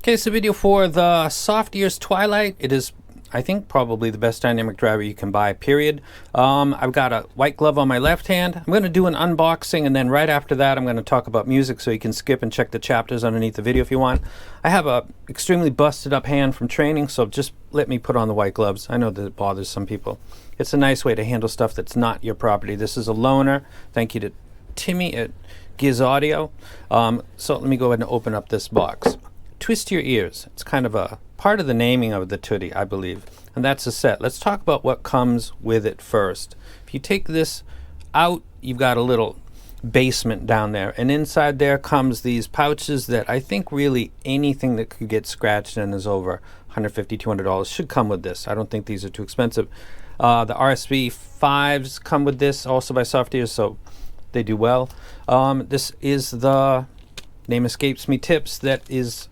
Okay, so video for the Softears Twilight. It is, I think, probably the best dynamic driver you can buy, period. I've got a white glove on my left hand. I'm going to do an unboxing, and then right after that I'm going to talk about music, so you can skip and check the chapters underneath the video if you want. I have a extremely busted up hand from training, so just let me put on the white gloves. I know that it bothers some people. It's a nice way to handle stuff that's not your property. This is a loaner. Thank you to Timmy at KZ Audio. So let me go ahead and open up this box. Twist your ears. It's kind of a part of the naming of the Tootie, I believe. And that's a set. Let's talk about what comes with it first. If you take this out, you've got a little basement down there. And inside there comes these pouches that I think really anything that could get scratched and is over $150, $200 should come with this. I don't think these are too expensive. The RSV 5s come with this, also by Softears, so they do well. This is the, name escapes me, tips that is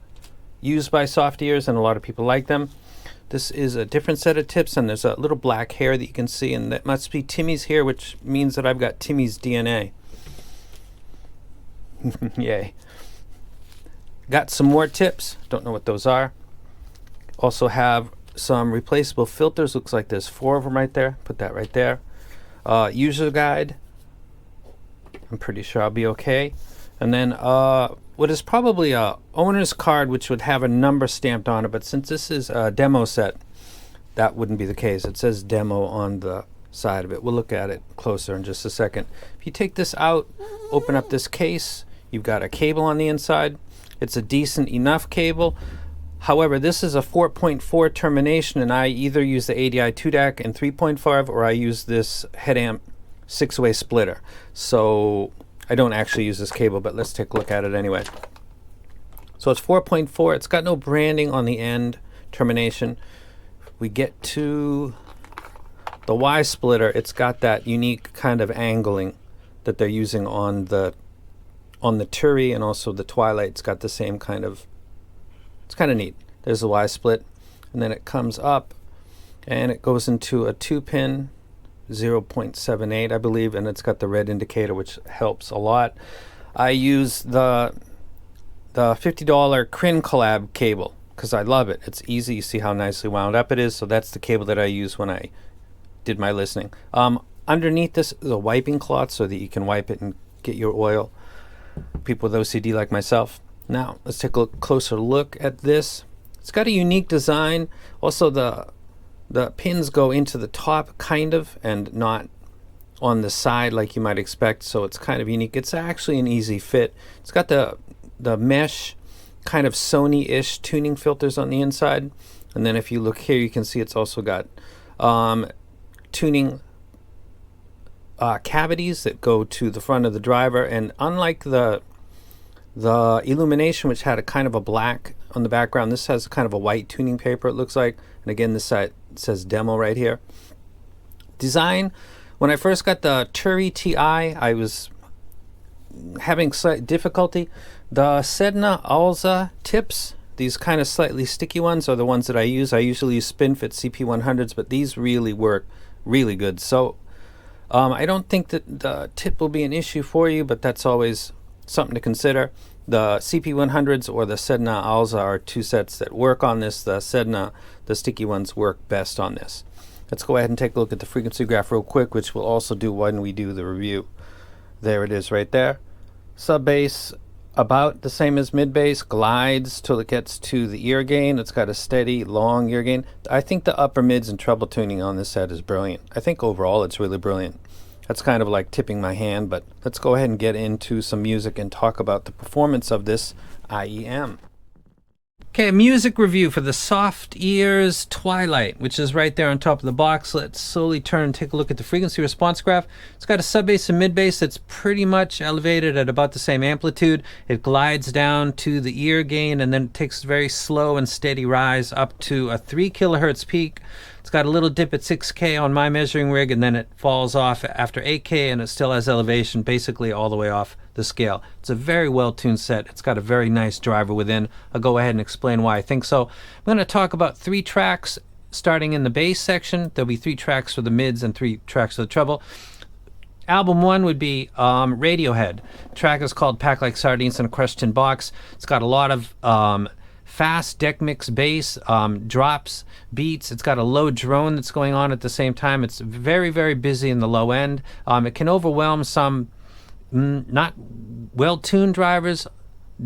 used by Softears, and a lot of people like them. This is a different set of tips, and there's a little black hair that you can see, and that must be Timmy's hair, which means that I've got Timmy's DNA. Yay. Got some more tips. Don't know what those are. Also have some replaceable filters. Looks like there's 4 of them right there. Put that right there. User guide. I'm pretty sure I'll be okay. And then what is probably a owner's card, which would have a number stamped on it, but since this is a demo set, that wouldn't be the case. It says demo on the side of it. We'll look at it closer in just a second. If you take this out, open up this case, you've got a cable on the inside. It's a decent enough cable. However, this is a 4.4 termination, and I either use the ADI 2DAC and 3.5, or I use this head amp 6-way splitter. So I don't actually use this cable, but let's take a look at it anyway. So it's 4.4. It's got no branding on the end termination. We get to the Y splitter. It's got that unique kind of angling that they're using on the Turi and also the Twilight. It's got the same kind of, it's kind of neat. There's the Y split, and then it comes up and it goes into a 2-pin 0.78, I believe, and it's got the red indicator, which helps a lot. I use the $50 Crin collab cable because I love it. It's easy. You see how nicely wound up it is. So that's the cable that I use when I did my listening. Underneath this is a wiping cloth so that you can wipe it and get your oil. People with OCD like myself. Now let's take a closer look at this. It's got a unique design. Also, the pins go into the top, kind of, and not on the side like you might expect, so it's kind of unique. It's actually an easy fit. It's got the mesh kind of Sony-ish tuning filters on the inside, and then if you look here, you can see it's also got tuning cavities that go to the front of the driver, and unlike the Illumination, which had a kind of a black on the background, this has kind of a white tuning paper, it looks like. And again, this side says demo right here. Design, when I first got the Turi TI, I was having slight difficulty. The Sedna Alza tips, these kind of slightly sticky ones, are the ones that I use. I usually use SpinFit CP100s, but these really work really good. So I don't think that the tip will be an issue for you, but that's always something to consider. The CP100s or the Sedna Alza are 2 sets that work on this. The Sedna, the sticky ones, work best on this. Let's go ahead and take a look at the frequency graph real quick, which we'll also do when we do the review. There it is right there. Sub bass about the same as mid bass, glides till it gets to the ear gain. It's got a steady long ear gain. I think the upper mids and treble tuning on this set is brilliant. I think overall it's really brilliant. That's kind of like tipping my hand, but let's go ahead and get into some music and talk about the performance of this IEM. Okay, a music review for the Softears Twilight, which is right there on top of the box. Let's slowly turn and take a look at the frequency response graph. It's got a sub bass and mid bass that's pretty much elevated at about the same amplitude. It glides down to the ear gain, and then it takes a very slow and steady rise up to a 3 kilohertz peak. It's got a little dip at 6K on my measuring rig, and then it falls off after 8K, and it still has elevation basically all the way off the scale. It's a very well-tuned set. It's got a very nice driver within. I'll go ahead and explain why I think so. I'm going to talk about 3 tracks starting in the bass section. There'll be 3 tracks for the mids and 3 tracks for the treble. Album 1 would be Radiohead. The track is called Packed Like Sardines in a Crushed Tin Box. It's got a lot of fast deck mix bass, drops, beats. It's got a low drone that's going on at the same time. It's very, very busy in the low end. It can overwhelm some not well-tuned drivers,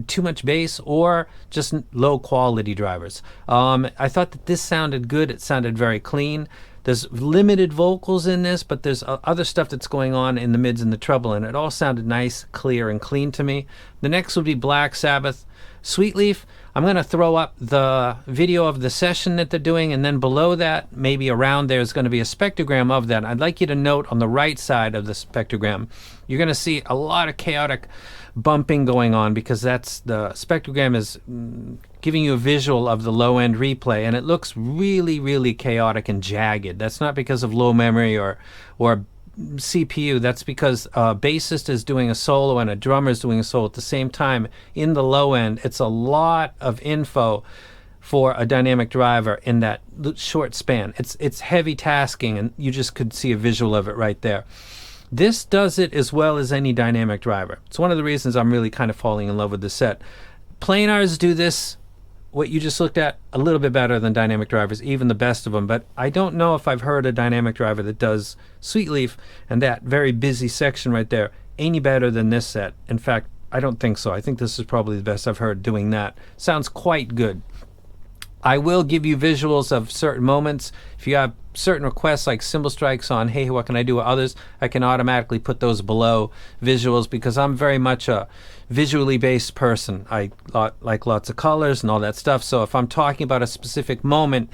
too much bass, or just low quality drivers. I thought that this sounded good. It sounded very clean. There's limited vocals in this, but there's other stuff that's going on in the mids and the treble, and it all sounded nice, clear, and clean to me. The next would be Black Sabbath Sweetleaf. I'm going to throw up the video of the session that they're doing, and then below that, maybe around there, is going to be a spectrogram of that. I'd like you to note on the right side of the spectrogram, you're going to see a lot of chaotic bumping going on, because that's the spectrogram is giving you a visual of the low end replay, and it looks really, really chaotic and jagged. That's not because of low memory or CPU. That's because a bassist is doing a solo and a drummer is doing a solo at the same time in the low end. It's a lot of info for a dynamic driver in that short span. It's heavy tasking, and you just could see a visual of it right there. This does it as well as any dynamic driver. It's one of the reasons I'm really kind of falling in love with this set. Planars do this, what you just looked at, a little bit better than dynamic drivers, even the best of them, but I don't know if I've heard a dynamic driver that does Sweetleaf and that very busy section right there any better than this set. In fact, I don't think so. I think this is probably the best I've heard doing that. Sounds quite good. I will give you visuals of certain moments. If you have certain requests like cymbal strikes on, hey, what can I do with others, I can automatically put those below visuals, because I'm very much a visually based person. I like lots of colors and all that stuff. So if I'm talking about a specific moment,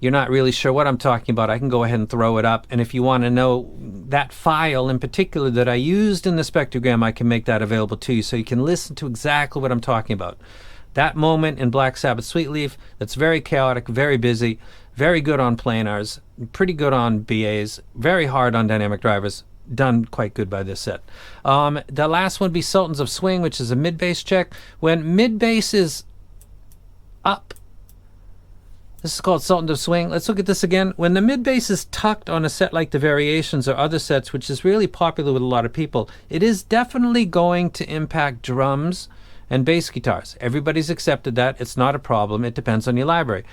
you're not really sure what I'm talking about, I can go ahead and throw it up. And if you want to know that file in particular that I used in the spectrogram, I can make that available to you, so you can listen to exactly what I'm talking about. That moment in Black Sabbath Sweetleaf, that's very chaotic, very busy, very good on planars, pretty good on BAs, very hard on dynamic drivers, done quite good by this set. The last one would be Sultans of Swing, which is a mid-bass check. When mid-bass is up, this is called Sultans of Swing. Let's look at this again. When the mid-bass is tucked on a set like the Variations or other sets, which is really popular with a lot of people, it is definitely going to impact drums and bass guitars. Everybody's accepted that. It's not a problem. It depends on your library.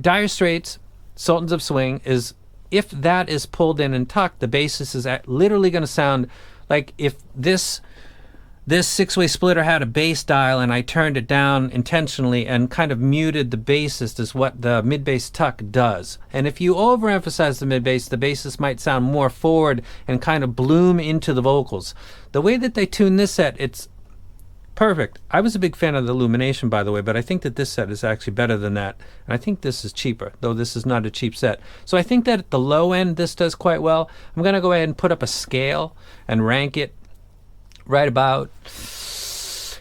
Dire Straits, Sultans of Swing, is, if that is pulled in and tucked, the bassist is literally going to sound like if this six-way splitter had a bass dial and I turned it down intentionally and kind of muted the bassist, is what the mid-bass tuck does. And if you overemphasize the mid-bass, the bassist might sound more forward and kind of bloom into the vocals. The way that they tune this set, it's perfect. I was a big fan of the Illumination, by the way, but I think that this set is actually better than that. And I think this is cheaper, though this is not a cheap set. So I think that at the low end, this does quite well. I'm going to go ahead and put up a scale and rank it right about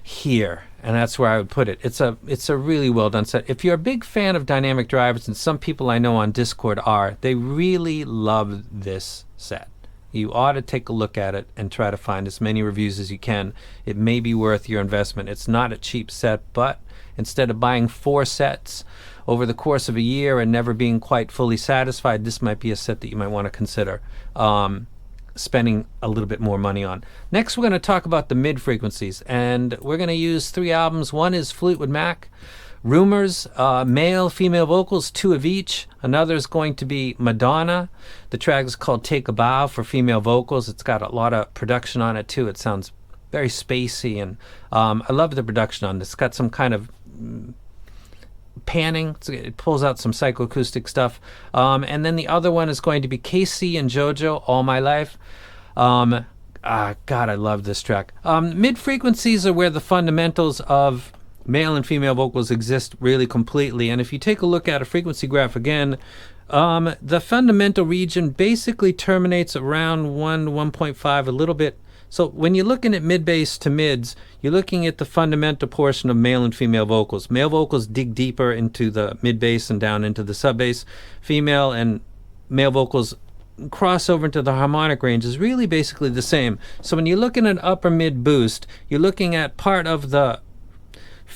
here. And that's where I would put it. It's a really well done set. If you're a big fan of dynamic drivers, and some people I know on Discord are, they really love this set. You ought to take a look at it and try to find as many reviews as you can. It may be worth your investment. It's not a cheap set, but instead of buying 4 sets over the course of a year and never being quite fully satisfied, this might be a set that you might want to consider spending a little bit more money on. Next, we're going to talk about the mid frequencies, and we're going to use 3 albums. One is Fleetwood Mac, Rumors, male, female vocals, 2 of each. Another is going to be Madonna. The track is called Take a Bow for female vocals. It's got a lot of production on it too. It sounds very spacey, and I love the production on this. It's got some kind of panning. It pulls out some psychoacoustic stuff. And then the other one is going to be KC and JoJo, All My Life. God, I love this track. Mid frequencies are where the fundamentals of male and female vocals exist really completely. And if you take a look at a frequency graph again, the fundamental region basically terminates around 1 to 1.5, a little bit. So when you're looking at mid-bass to mids, you're looking at the fundamental portion of male and female vocals. Male vocals dig deeper into the mid-bass and down into the sub-bass. Female and male vocals cross over into the harmonic range is really basically the same. So when you're looking at upper mid boost, you're looking at part of the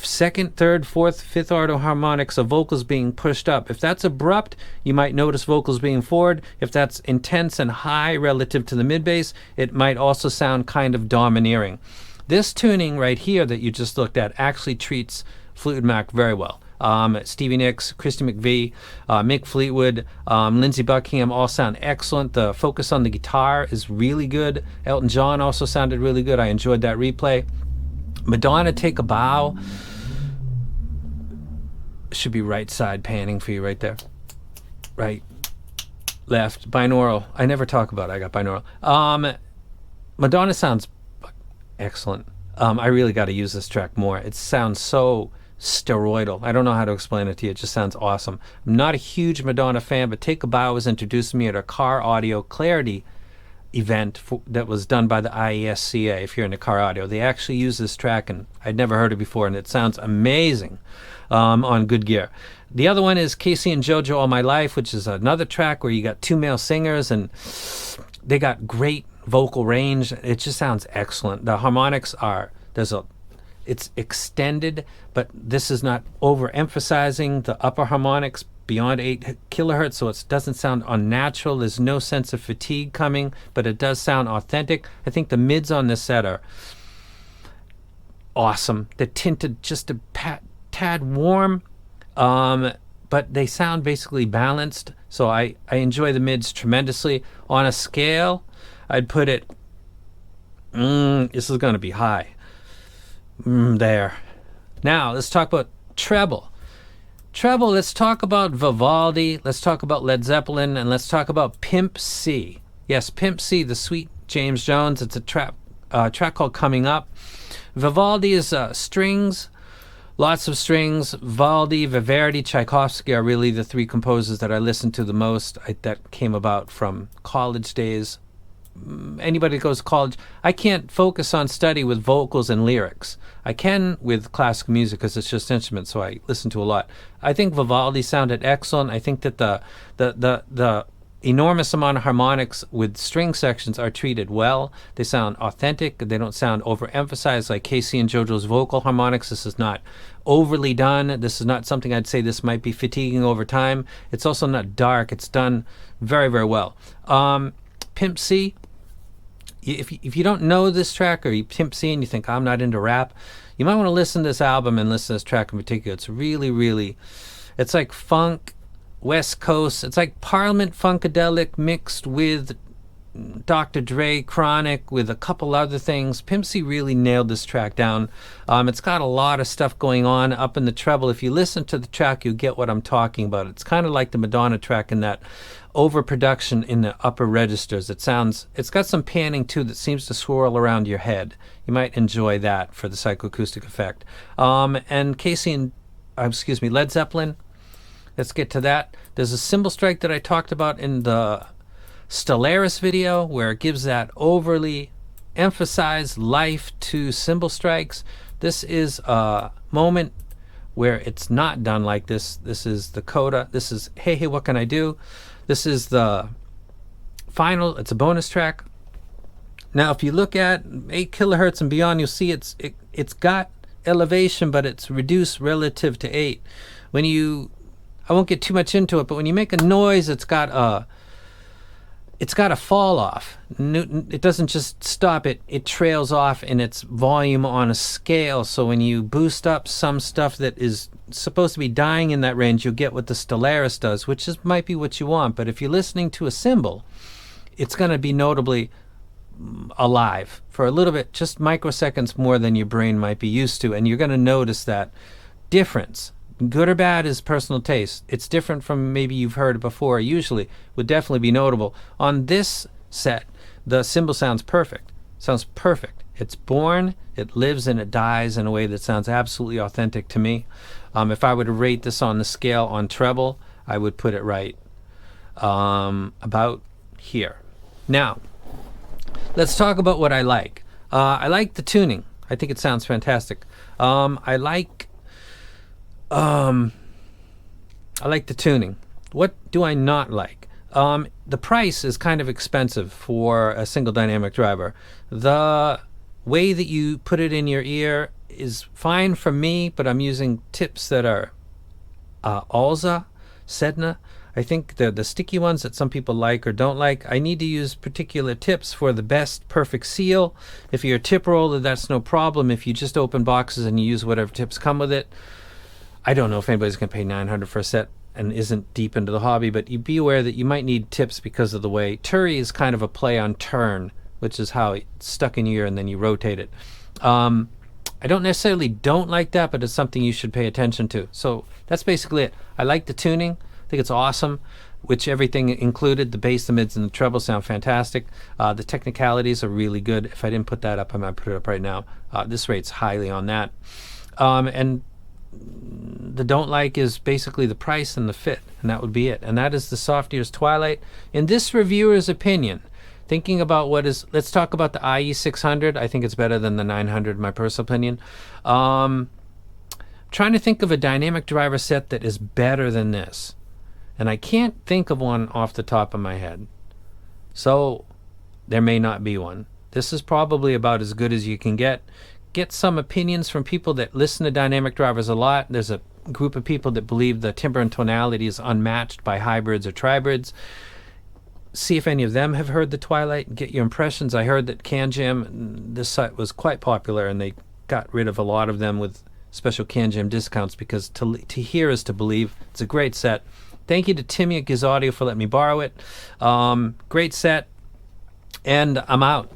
second, third, fourth, fifth order harmonics of vocals being pushed up. If that's abrupt, you might notice vocals being forward. If that's intense and high relative to the mid bass, it might also sound kind of domineering. This tuning right here that you just looked at actually treats Fleetwood Mac very well. Stevie Nicks, Christy McVie, Mick Fleetwood, Lindsey Buckingham all sound excellent. The focus on the guitar is really good. Elton John also sounded really good. I enjoyed that replay. Madonna, Take a Bow. Should be right side panning for you right there. Right, left, binaural. I never talk about it. I got binaural. Madonna sounds excellent. I really got to use this track more. It sounds so steroidal. I don't know how to explain it to you. It just sounds awesome. I'm not a huge Madonna fan, but Take a Bow was introduced to me at a car audio clarity event that was done by the IESCA. If you're into car audio, they actually use this track, and I'd never heard it before, and it sounds amazing on good gear. The other one is Casey and JoJo All My Life, which is another track where you got two male singers, and they got great vocal range. It just sounds excellent. The harmonics are, it's extended, but this is not overemphasizing the upper harmonics beyond 8 kilohertz, so it doesn't sound unnatural. There's no sense of fatigue coming, but it does sound authentic. I think the mids on this set are awesome. They're tinted just a tad warm, but they sound basically balanced, so I enjoy the mids tremendously. On a scale, I'd put it, this is going to be high. There. Now, let's talk about treble. Treble, let's talk about Vivaldi, let's talk about Led Zeppelin, and let's talk about Pimp C. Yes, Pimp C, the sweet James Jones. It's a track called Coming Up. Vivaldi is strings, lots of strings. Vivaldi, Vivaldi, Tchaikovsky are really the three composers that I listen to the most. That came about from college days. Anybody that goes to college, I can't focus on study with vocals and lyrics. I can with classical music because it's just instruments, so I listen to a lot. I think Vivaldi sounded excellent. I think that the enormous amount of harmonics with string sections are treated well. They sound authentic. They don't sound overemphasized like Casey and JoJo's vocal harmonics. This is not overly done. This is not something I'd say this might be fatiguing over time. It's also not dark. It's done very, very well. Pimp C, if you don't know this track, or you Pimp C and you think I'm not into rap, you might want to listen to this album and listen to this track in particular. It's really, really, it's like funk, West Coast. It's like Parliament Funkadelic mixed with Dr. Dre, Chronic, with a couple other things. Pimp C really nailed this track down. It's got a lot of stuff going on up in the treble. If you listen to the track, you get what I'm talking about. It's kind of like the Madonna track in that overproduction in the upper registers. It's got some panning too that seems to swirl around your head. You might enjoy that for the psychoacoustic effect. And Led Zeppelin. Let's get to that. There's a cymbal strike that I talked about in the Stellaris video where it gives that overly emphasized life to cymbal strikes. This is a moment where it's not done like this. This is the coda. This is Hey Hey What Can I Do? This is the final. It's a bonus track. Now, if you look at 8 kilohertz and beyond, you'll see it's got elevation, but it's reduced relative to 8. I won't get too much into it, but when you make a noise, it's got a fall off. It doesn't just stop. It trails off in its volume on a scale. So when you boost up some stuff that is supposed to be dying in that range, you'll get what the Stellaris does, which might be what you want. But if you're listening to a cymbal, it's going to be notably alive for a little bit, just microseconds more than your brain might be used to. And you're going to notice that difference. Good or bad is personal taste. It's different from maybe you've heard it before. Usually would definitely be notable. On this set, the cymbal sounds perfect. Sounds perfect. It's born, it lives, and it dies in a way that sounds absolutely authentic to me. If I were to rate this on the scale on treble, I would put it right about here. Now, let's talk about what I like. I like the tuning. I think it sounds fantastic. I like the tuning. What do I not like? The price is kind of expensive for a single dynamic driver. The way that you put it in your ear is fine for me, but I'm using tips that are Alza, Sedna. I think the sticky ones that some people like or don't like, I need to use particular tips for the best perfect seal. If you're a tip roller, that's no problem. If you just open boxes and you use whatever tips come with it, I don't know if anybody's going to pay $900 for a set and isn't deep into the hobby, but you be aware that you might need tips because of the way Turi is kind of a play on turn, which is how it's stuck in your ear and then you rotate it. I don't necessarily don't like that, but it's something you should pay attention to. So that's basically it. I like the tuning. I think it's awesome, which everything included, the bass, the mids, and the treble sound fantastic. The technicalities are really good. If I didn't put that up, I might put it up right now. This rates highly on that. And the don't like is basically the price and the fit, and that would be it. And that is the Softears Twilight. In this reviewer's opinion, thinking about let's talk about the IE600. I think it's better than the 900, my personal opinion. Trying to think of a dynamic driver set that is better than this, and I can't think of one off the top of my head. So there may not be one. This is probably about as good as you can get. Get some opinions from people that listen to dynamic drivers a lot. There's a group of people that believe the timbre and tonality is unmatched by hybrids or tribrids. See if any of them have heard the Twilight and get your impressions. I heard that CanJam, this site was quite popular, and they got rid of a lot of them with special CanJam discounts, because to hear is to believe. It's a great set. Thank you to Timmy at Giz Audio for letting me borrow it. Great set, and I'm out.